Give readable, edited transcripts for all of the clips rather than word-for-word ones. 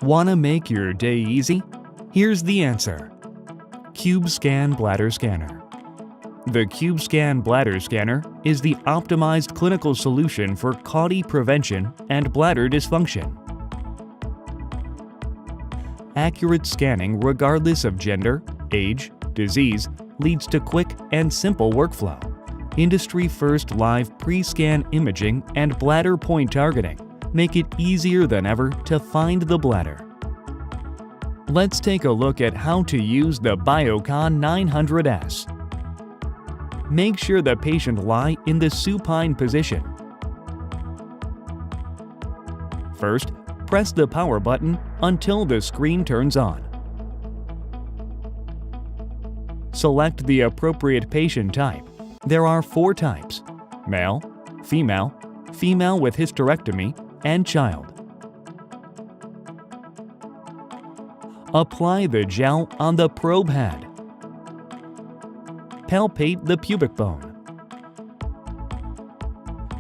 Want to make your day easy? Here's the answer. CubeScan Bladder Scanner. The CubeScan Bladder Scanner is the optimized clinical solution for CAUTI prevention and bladder dysfunction. Accurate scanning regardless of gender, age, disease leads to quick and simple workflow. Industry-first live pre-scan imaging and bladder point targeting make it easier than ever to find the bladder. Let's take a look at how to use the BioCon-900S. Make sure the patient lie in the supine position. First, press the power button until the screen turns on. Select the appropriate patient type. There are 4 types: male, female, female with hysterectomy, and child. Apply the gel on the probe head. Palpate the pubic bone.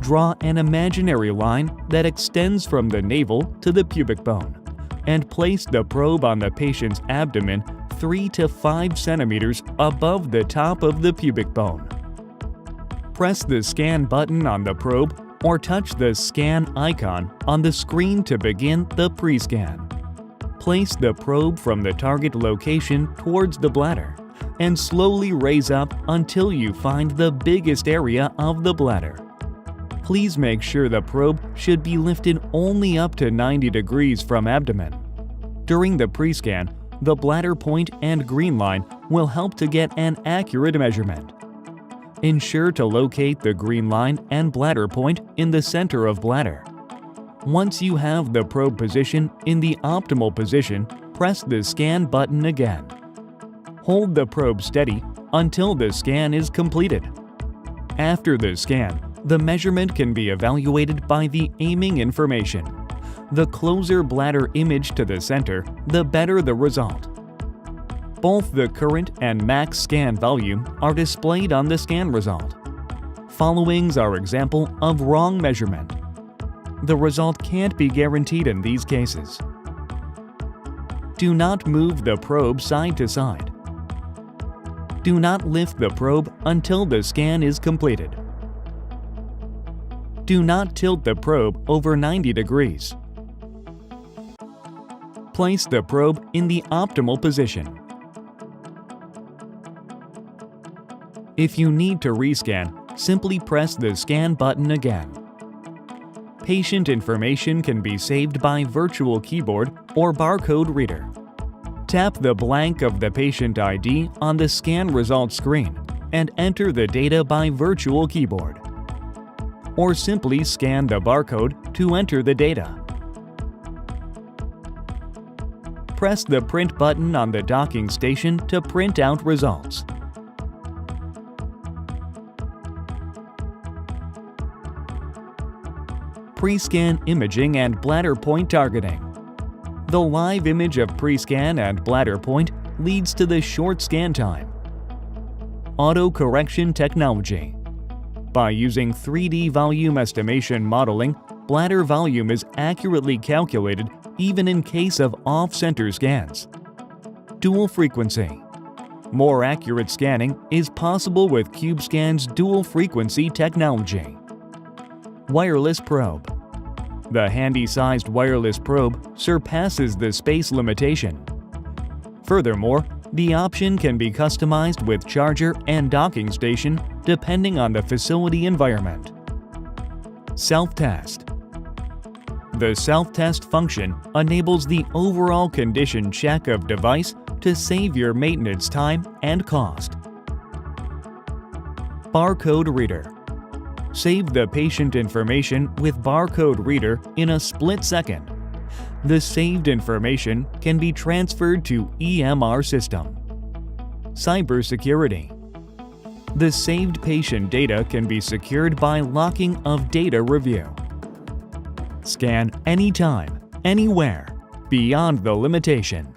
Draw an imaginary line that extends from the navel to the pubic bone, and place the probe on the patient's abdomen 3 to 5 centimeters above the top of the pubic bone. Press the scan button on the probe or touch the scan icon on the screen to begin the pre-scan. Place the probe from the target location towards the bladder and slowly raise up until you find the biggest area of the bladder. Please make sure the probe should be lifted only up to 90 degrees from abdomen. During the pre-scan, the bladder point and green line will help to get an accurate measurement. Ensure to locate the green line and bladder point in the center of bladder. Once you have the probe position in the optimal position, press the scan button again. Hold the probe steady until the scan is completed. After the scan, the measurement can be evaluated by the aiming information. The closer bladder image to the center, the better the result. Both the current and max scan volume are displayed on the scan result. Followings are example of wrong measurement. The result can't be guaranteed in these cases. Do not move the probe side to side. Do not lift the probe until the scan is completed. Do not tilt the probe over 90 degrees. Place the probe in the optimal position. If you need to rescan, simply press the scan button again. Patient information can be saved by virtual keyboard or barcode reader. Tap the blank of the patient ID on the scan results screen and enter the data by virtual keyboard. Or simply scan the barcode to enter the data. Press the print button on the docking station to print out results. Pre-scan imaging and bladder point targeting. The live image of pre-scan and bladder point leads to the short scan time. Auto-correction technology. By using 3D volume estimation modeling, bladder volume is accurately calculated even in case of off-center scans. Dual frequency. More accurate scanning is possible with CubeScan's dual frequency technology. Wireless probe. The handy-sized wireless probe surpasses the space limitation. Furthermore, the option can be customized with charger and docking station depending on the facility environment. Self-test. The self-test function enables the overall condition check of device to save your maintenance time and cost. Barcode reader. Save the patient information with barcode reader in a split second. The saved information can be transferred to EMR system. Cybersecurity. The saved patient data can be secured by locking of data review. Scan anytime, anywhere, beyond the limitation.